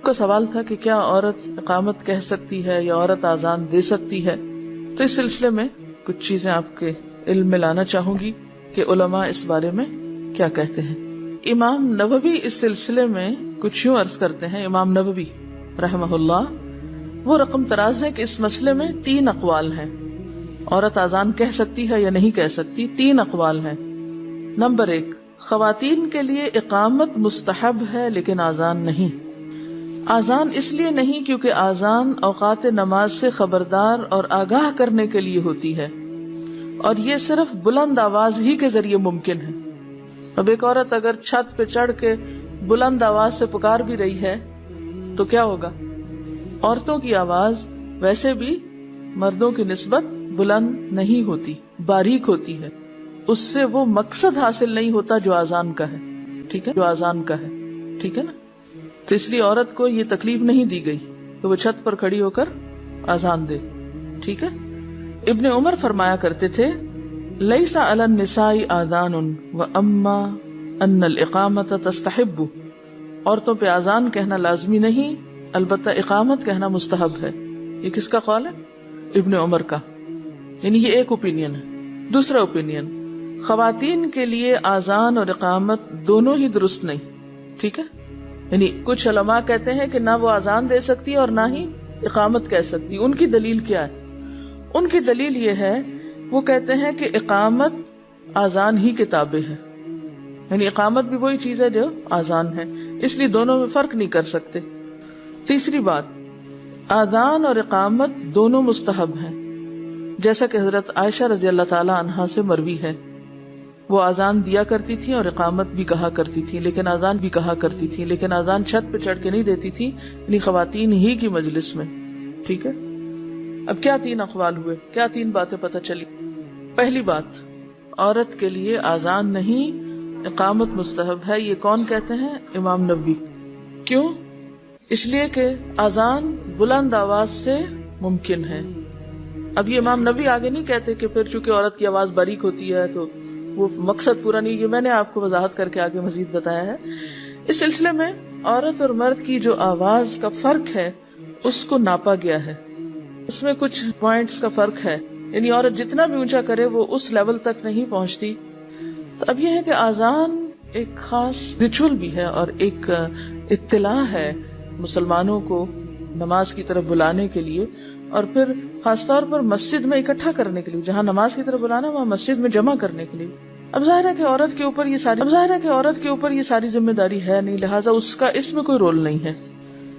کا سوال تھا کہ کیا عورت اقامت کہہ سکتی ہے یا عورت اذان دے سکتی ہے، تو اس سلسلے میں کچھ چیزیں آپ کے علم میں لانا چاہوں گی کہ علماء اس بارے میں کیا کہتے ہیں۔ امام نووی اس سلسلے میں کچھ یوں عرض کرتے ہیں، امام نووی رحمہ اللہ وہ رقم تراز ہے کہ اس مسئلے میں 3 اقوال ہیں، عورت اذان کہہ سکتی ہے یا نہیں کہہ سکتی، 3 اقوال ہیں۔ نمبر 1، خواتین کے لیے اقامت مستحب ہے لیکن اذان نہیں۔ اذان اس لیے نہیں کیونکہ اذان اوقات نماز سے خبردار اور آگاہ کرنے کے لیے ہوتی ہے، اور یہ صرف بلند آواز ہی کے ذریعے ممکن ہے۔ اب ایک عورت اگر چھت پہ چڑھ کے بلند آواز سے پکار بھی رہی ہے تو کیا ہوگا؟ عورتوں کی آواز ویسے بھی مردوں کی نسبت بلند نہیں ہوتی، باریک ہوتی ہے، اس سے وہ مقصد حاصل نہیں ہوتا جو اذان کا ہے، ٹھیک ہے، جو اذان کا ہے، ٹھیک ہے نا۔ تو اس لیے عورت کو یہ تکلیف نہیں دی گئی کہ وہ چھت پر کھڑی ہو کر اذان دے، ٹھیک ہے۔ ابن عمر فرمایا کرتے تھے، لیس علی النساء آذان واما ان الاقامت تستحب، عورتوں پہ اذان کہنا لازمی نہیں، البتہ اقامت کہنا مستحب ہے۔ یہ کس کا قول ہے؟ ابن عمر کا، یعنی یہ ایک اوپینین ہے۔ دوسرا اوپینین، خواتین کے لیے اذان اور اقامت دونوں ہی درست نہیں، ٹھیک ہے، یعنی کچھ علماء کہتے ہیں کہ نہ وہ اذان دے سکتی اور نہ ہی اقامت کہہ سکتی۔ ان کی دلیل کیا ہے؟ ان کی دلیل یہ ہے، وہ کہتے ہیں کہ اقامت اذان ہی کے تابع ہے، یعنی اقامت بھی وہی چیز ہے جو اذان ہے، اس لیے دونوں میں فرق نہیں کر سکتے۔ تیسری بات، اذان اور اقامت دونوں مستحب ہیں، جیسا کہ حضرت عائشہ رضی اللہ تعالی عنہا سے مروی ہے، وہ اذان دیا کرتی تھی اور اقامت بھی کہا کرتی تھی، لیکن اذان بھی کہا کرتی تھی، لیکن اذان چھت پہ چڑھ کے نہیں دیتی تھی، یعنی خواتین ہی کی مجلس میں، ٹھیک ہے۔ اب کیا 3 اقوال ہوئے، کیا 3 باتیں پتہ چلی؟ پہلی بات، عورت کے لیے اذان نہیں، اقامت مستحب ہے، یہ کون کہتے ہیں؟ امام نووی۔ کیوں؟ اس لیے کہ اذان بلند آواز سے ممکن ہے۔ اب یہ امام نووی آگے نہیں کہتے کہ پھر چونکہ عورت کی آواز باریک ہوتی ہے تو وہ مقصد پورا نہیں، یہ میں نے آپ کو وضاحت کر کے آگے مزید بتایا ہے۔ اس سلسلے میں عورت اور مرد کی جو آواز کا فرق ہے اس کو ناپا گیا ہے، اس میں کچھ پوائنٹس کا فرق ہے، یعنی عورت جتنا بھی اونچا کرے وہ اس لیول تک نہیں پہنچتی۔ تو اب یہ ہے کہ اذان ایک خاص ریچول بھی ہے اور ایک اطلاع ہے مسلمانوں کو نماز کی طرف بلانے کے لیے، اور پھر خاص طور پر مسجد میں اکٹھا کرنے کے لیے، جہاں نماز کی طرف بلانا وہاں مسجد میں جمع کرنے کے لیے۔ اب ظاہر ہے کہ عورت کے اوپر یہ ساری ذمہ داری ہے نہیں، لہٰذا اس کا اس میں کوئی رول نہیں ہے،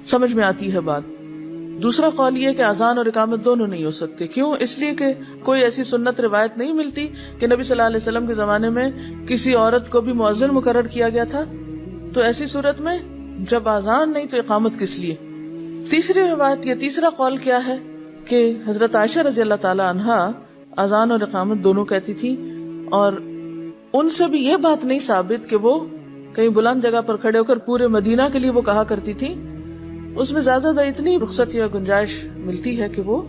سمجھ میں آتی ہے بات۔ دوسرا قول یہ کہ اذان اور اقامت دونوں نہیں ہو سکتے۔ کیوں؟ اس لیے کہ کوئی ایسی سنت روایت نہیں ملتی کہ نبی صلی اللہ علیہ وسلم کے زمانے میں کسی عورت کو بھی مؤذن مقرر کیا گیا تھا، تو ایسی صورت میں جب اذان نہیں تو اقامت کس لیے؟ تیسری روایت یا تیسرا قول کیا ہے کہ حضرت عائشہ رضی اللہ تعالی عنہا اذان اور اقامت دونوں کہتی تھی، اور ان سے بھی یہ بات نہیں ثابت کہ وہ کہیں بلند جگہ پر کھڑے ہو کر پورے مدینہ کے لیے وہ کہا کرتی تھی۔ اس میں زیادہ اتنی رخصت یا گنجائش ملتی ہے کہ وہ،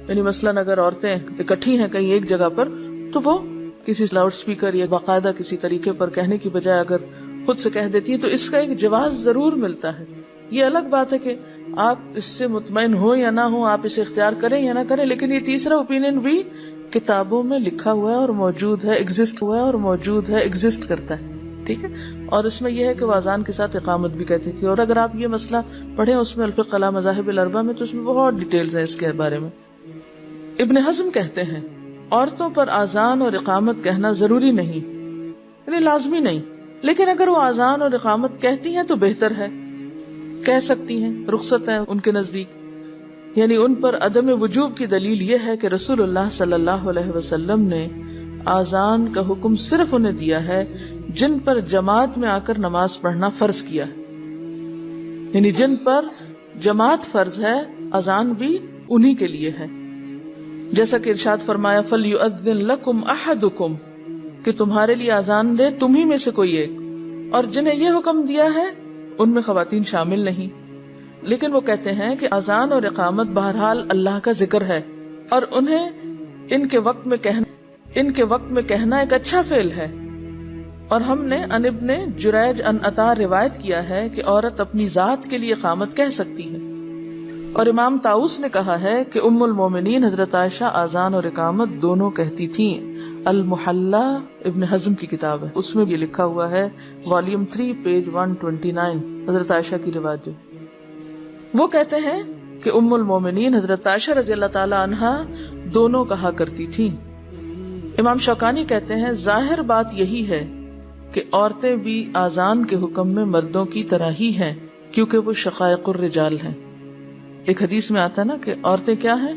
یعنی مثلاً اگر عورتیں اکٹھی ہیں کہیں ایک جگہ پر تو وہ کسی لاؤڈ سپیکر یا باقاعدہ کسی طریقے پر کہنے کی بجائے اگر خود سے کہہ دیتی ہیں تو اس کا ایک جواز ضرور ملتا ہے۔ یہ الگ بات ہے کہ آپ اس سے مطمئن ہو یا نہ ہو، آپ اسے اختیار کریں یا نہ کریں، لیکن یہ تیسرا اوپینین بھی کتابوں میں لکھا ہوا ہے اور موجود ہے، ایگزسٹ ہوا ہے اور موجود ہے، ایگزسٹ کرتا ہے، ٹھیک ہے۔ اور اس میں یہ ہے کہ وہ اذان کے ساتھ اقامت بھی کہتی تھی، اور اگر آپ یہ مسئلہ پڑھیں اس میں الفقہ علی مذاہب الاربعہ میں تو اس میں بہت ڈیٹیلز ہیں اس کے بارے میں۔ ابن حزم کہتے ہیں عورتوں پر اذان اور اقامت کہنا ضروری نہیں، یعنی لازمی نہیں، لیکن اگر وہ اذان اور اقامت کہتی ہیں تو بہتر ہے، کہہ سکتی ہیں، رخصت ہے ان کے نزدیک۔ یعنی ان پر عدم وجوب کی دلیل یہ ہے کہ رسول اللہ صلی اللہ علیہ وسلم نے اذان کا حکم صرف انہیں دیا ہے جن پر جماعت میں آ کر نماز پڑھنا فرض کیا ہے، یعنی جن پر جماعت فرض ہے اذان بھی انہی کے لیے ہے، جیسا کہ ارشاد فرمایا فَلْيُؤَذِّن لَكُمْ أَحَدُكُمْ، کہ تمہارے لیے اذان دے تمہیں میں سے کوئی ایک، اور جنہیں یہ حکم دیا ہے ان میں خواتین شامل نہیں۔ لیکن وہ کہتے ہیں کہ اذان اور اقامت بہرحال اللہ کا ذکر ہے، اور انہیں ان کے وقت میں کہنا ایک اچھا فعل ہے، اور ہم نے ان ابن جریج ان عطا روایت کیا ہے کہ عورت اپنی ذات کے لیے اقامت کہہ سکتی ہے، اور امام طاؤس نے کہا ہے کہ ام المومنین حضرت عائشہ اذان اور اقامت دونوں کہتی تھیں۔ المحلہ ابن حزم کی کتاب ہے، اس میں یہ لکھا ہوا ہے، والیوم 3 پیج 129، حضرت عائشہ کی روایت جو وہ کہتے ہیں کہ ام المومنین حضرت عائشہ رضی اللہ تعالی عنہا دونوں کہا کرتی تھیں۔ امام شوکانی کہتے ہیں ظاہر بات یہی ہے کہ عورتیں بھی آذان کے حکم میں مردوں کی طرح ہی ہیں، کیونکہ وہ شقائق الرجال ہیں۔ ایک حدیث میں آتا ہے نا کہ عورتیں کیا ہیں،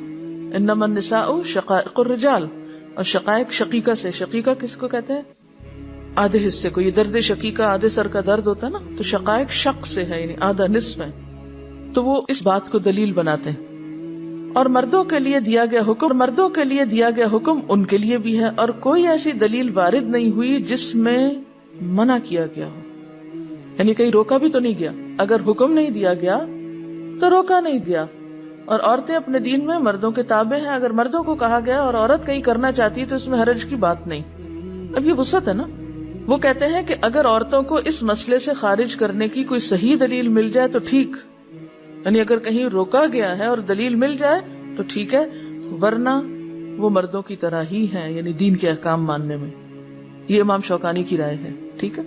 انما النساء شقائق الرجال، اور شقائق شقیقہ سے، شقیقہ کس کو کہتے ہیں، آدھے حصے کو، یہ درد شقیقہ آدھے سر کا درد ہوتا ہے نا، تو شقائق شق سے ہے، یعنی آدھا نصف ہے، تو وہ اس بات کو دلیل بناتے ہیں۔ اور مردوں کے لیے دیا گیا حکم ان کے لیے بھی ہے، اور کوئی ایسی دلیل وارد نہیں ہوئی جس میں منع کیا گیا ہو، یعنی کہیں روکا بھی تو نہیں گیا، اگر حکم نہیں دیا گیا تو روکا نہیں گیا۔ اور عورتیں اپنے دین میں مردوں کے تابع ہیں، اگر مردوں کو کہا گیا اور عورت کہیں کرنا چاہتی ہے تو اس میں حرج کی بات نہیں۔ اب یہ وسعت ہے نا، وہ کہتے ہیں کہ اگر عورتوں کو اس مسئلے سے خارج کرنے کی کوئی صحیح دلیل مل جائے تو ٹھیک، یعنی اگر کہیں روکا گیا ہے اور دلیل مل جائے تو ٹھیک ہے، ورنہ وہ مردوں کی طرح ہی ہیں، یعنی دین کے احکام ماننے میں۔ یہ امام شوکانی کی رائے ہے، ٹھیک ہے۔